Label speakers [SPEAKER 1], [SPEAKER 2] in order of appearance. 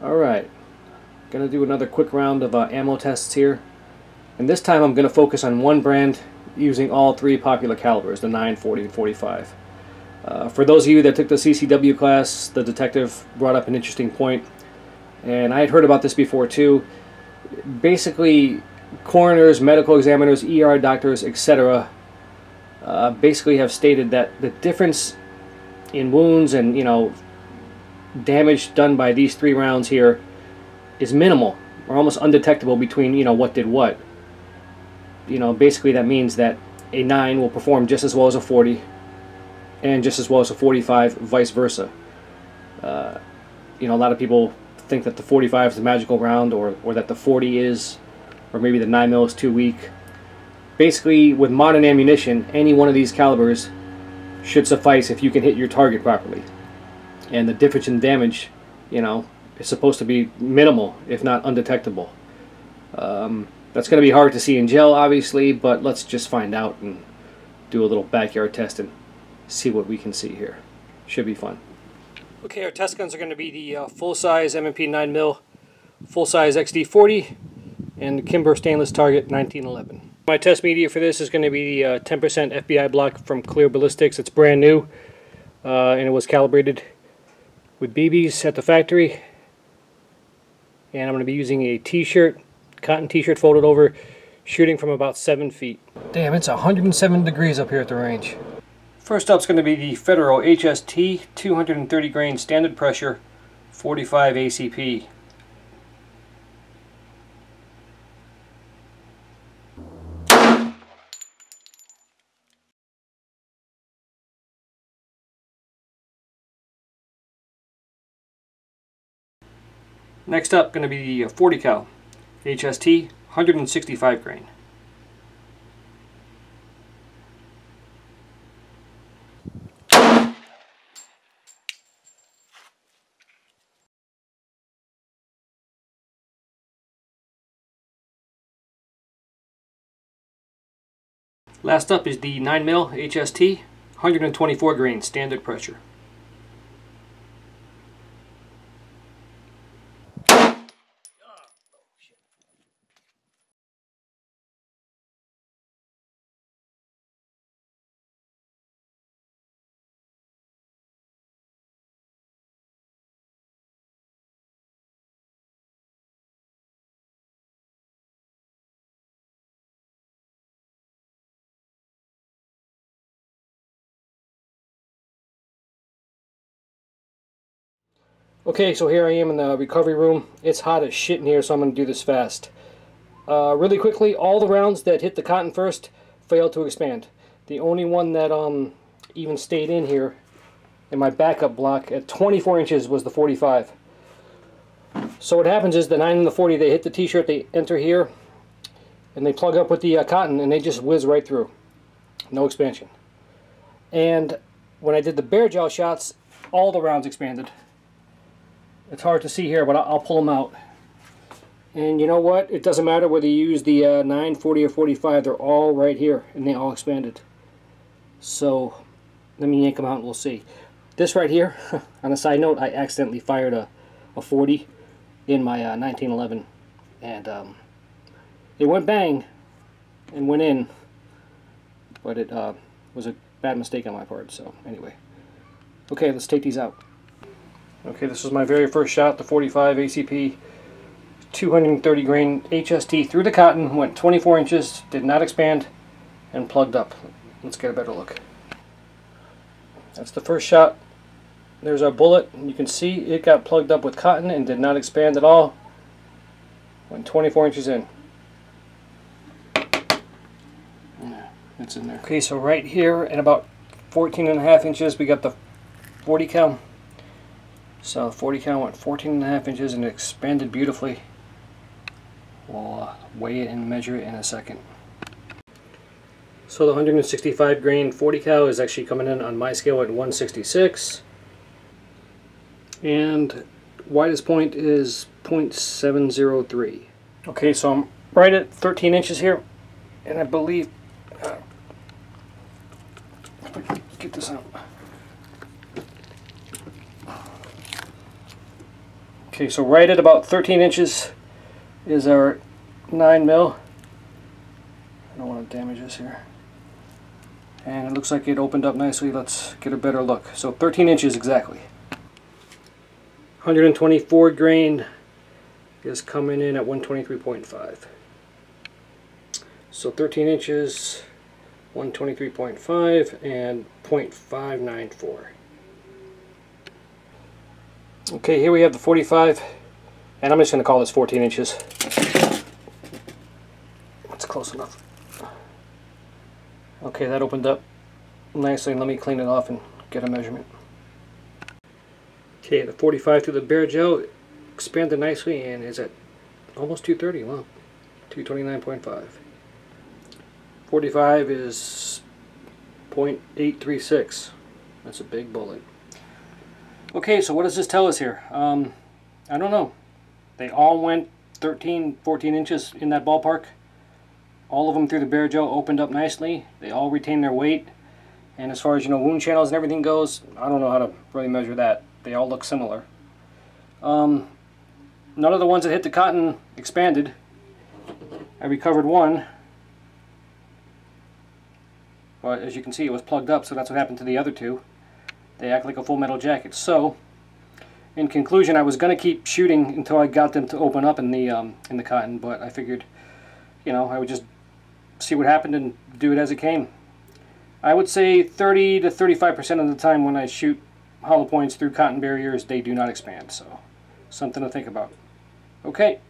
[SPEAKER 1] Alright, gonna do another quick round of ammo tests here, and this time I'm gonna focus on one brand using all three popular calibers, the 9, 40, and 45. For those of you that took the CCW class, the detective brought up an interesting point, and I had heard about this before too. Basically, coroners, medical examiners, ER doctors, etc. Basically have stated that the difference in wounds and, you know, damage done by these three rounds here is minimal or almost undetectable between, you know, what did what. You know, basically that means that a 9 will perform just as well as a 40 and just as well as a 45, vice versa. You know, a lot of people think that the 45 is the magical round, or that the 40 is, or maybe the 9mm is too weak. Basically, with modern ammunition, any one of these calibers should suffice if you can hit your target properly. And the difference in damage, you know, is supposed to be minimal, if not undetectable. That's going to be hard to see in gel, obviously, but let's just find out and do a little backyard test and see what we can see here. Should be fun. Okay, our test guns are going to be the full-size M&P 9mm, full-size XD40, and the Kimber stainless target 1911. My test media for this is going to be the 10% FBI block from Clear Ballistics. It's brand new, and it was calibrated with BBs at the factory. And I'm going to be using a t-shirt, cotton t-shirt folded over, shooting from about 7 feet. Damn, it's 107 degrees up here at the range. First up is going to be the Federal HST 230 grain standard pressure 45 ACP. Next up, going to be the 40 cal HST 165 grain. Last up is the 9mm HST 124 grain standard pressure. Okay, so here I am in the recovery room. It's hot as shit in here, so I'm going to do this fast. Really quickly, all the rounds that hit the cotton first failed to expand. The only one that even stayed in here in my backup block at 24 inches was the 45. So what happens is the 9 and the 40, they hit the t-shirt, they enter here, and they plug up with the cotton, and they just whiz right through. No expansion. And when I did the bare gel shots, all the rounds expanded. It's hard to see here, but I'll pull them out. And you know what? It doesn't matter whether you use the 9, 40, or 45. They're all right here, and they all expanded. So let me yank them out and we'll see. This right here, on a side note, I accidentally fired a 40 in my 1911. And it went bang and went in. But it was a bad mistake on my part. So anyway. Okay, let's take these out. Okay, this was my very first shot, the 45 ACP 230 grain HST through the cotton, went 24 inches, did not expand, and plugged up. Let's get a better look. That's the first shot. There's our bullet. You can see it got plugged up with cotton and did not expand at all. Went 24 inches in. Yeah, it's in there. Okay, so right here at about 14.5 inches, we got the 40 cal. So 40 cal went 14.5 inches and it expanded beautifully. We'll weigh it and measure it in a second. So the 165 grain 40 cal is actually coming in on my scale at 166. And widest point is 0.703. Okay, so I'm right at 13 inches here. And I believe... get this out. Okay, so right at about 13 inches is our 9 mil. I don't want to damage this here. And it looks like it opened up nicely. Let's get a better look. So 13 inches exactly. 124 grain is coming in at 123.5. So 13 inches, 123.5 and 0.594. Okay, here we have the 45, and I'm just going to call this 14 inches. That's close enough. Okay, that opened up nicely. Let me clean it off and get a measurement. Okay, the 45 through the bare gel expanded nicely and is at almost 230. Wow, 229.5. 45 is 0.836. That's a big bullet. Okay, so what does this tell us here? I don't know. They all went 13, 14 inches in that ballpark. All of them through the bare gel opened up nicely. They all retained their weight. And as far as, wound channels and everything goes, I don't know how to really measure that. They all look similar. None of the ones that hit the cotton expanded. I recovered one. But as you can see, it was plugged up, so that's what happened to the other two. They act like a full metal jacket. So, in conclusion, I was going to keep shooting until I got them to open up in the cotton, but I figured, I would just see what happened and do it as it came. I would say 30 to 35% of the time when I shoot hollow points through cotton barriers, they do not expand. So, something to think about. Okay.